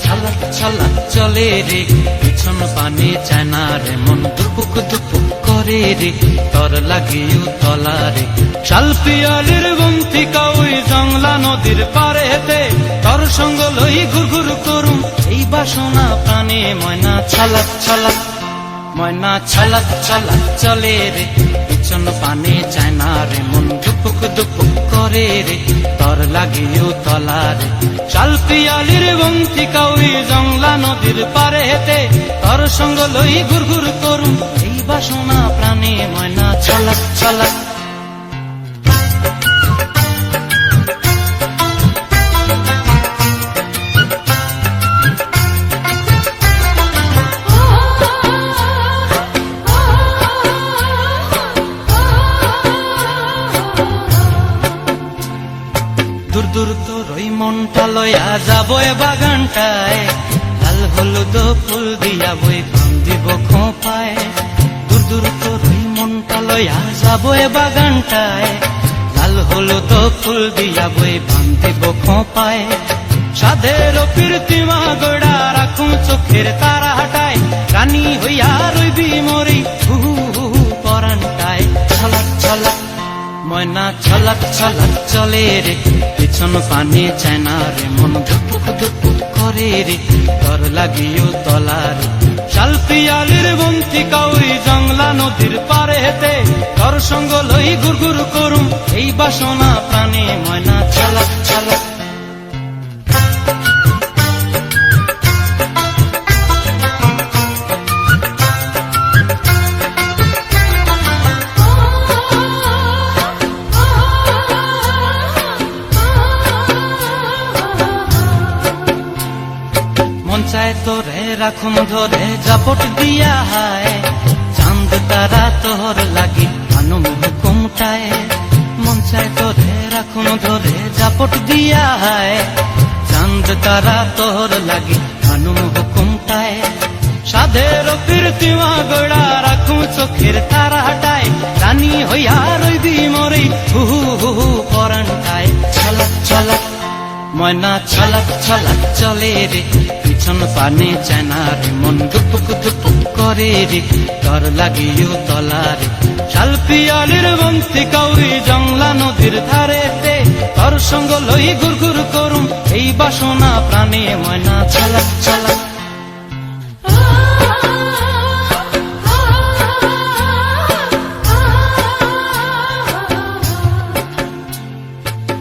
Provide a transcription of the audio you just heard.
ছালাক ছালাক চলে রে, পিছন পানে চায় না রে, মন দুপুক দুপুক করে রে, তর লাগিও তলা রে। শাল পিয়ালির বন্তিকা ওই জংলা নদীর পারে হেতে, তর সঙ্গ লই ঘুর ঘুর করুম এই বাসনা প্রাণে। ময়না ছালাক ছালাক, ময়না ছালাক ছালাক চলে রে, পিছন পানে চায় না রে, মন দুপুক দুপুক করে রে, তর লাগিও তলা রে। শাল পিয়ালির বন্তিকা ওই জংলা নদীর পারে হেতে, তর সঙ্গ লই ঘুর ঘুর করুম এই বাসনা প্রাণে। ময়না ছালাক ছালাক। দূর দূর তোর ওই মনটা লয়া যাব এ বাগানটায়, লাল হলুদ ফুল দিয়া বই পান দিব খোঁপায়। দূর দূর তোর ওই মনটা লয়া যাব এ বাগানটায়, লাল হলুদ ফুল দিয়া বই পান দিব খোঁপায়। সাধের কীর্তিমা গোড়া রাখুন চোখের তারা হাটায়, রানী হইয়া রইবি মরি হু হু পরানটায়। ছলাক ছলাক, ময়না ছলাক ছলাক চলে রে, পিছন পানে চায় না রে, মন ধুপুক ধুপুক করে রে, তর লাগিও তলা রে। শাল পিয়ালির বন্তিকা ওই জংলা নদীর পারে হেতে, তর সঙ্গ লই ঘুর ঘুর করুম এই বাসনা প্রাণে। ময়না ছলাক ছলাক। মন চায় তোরে রাখুন ধরে জাপট দিয়া হায়, চাঁদ তারা তোর লাগি আনুম হুকুমটায়। মন চায় তোরে রাখুন ধরে জাপট দিয়া হায়, চাঁদ তারা তোর লাগি আনুম হুকুমটায়। সাধের কীর্তিমা গোড়া রাখুন চোখের তারা হাটায়, রানী হইয়া রইবি মরি হু হু পরানটায়। ছলাক ছলাক, ময়না ছলাক ছলাক চলে রে, পিছন পানে চায় না রে, মন দুপুক দুপুক করে রে, তর লাগিও তলা রে। শাল পিয়ালির বন্তিকা ওই জংলা নদীর ধারেতে, তর সঙ্গ লই ঘুর ঘুর করুম এই বাসনা প্রাণে। ময়না ছলাক ছলাক।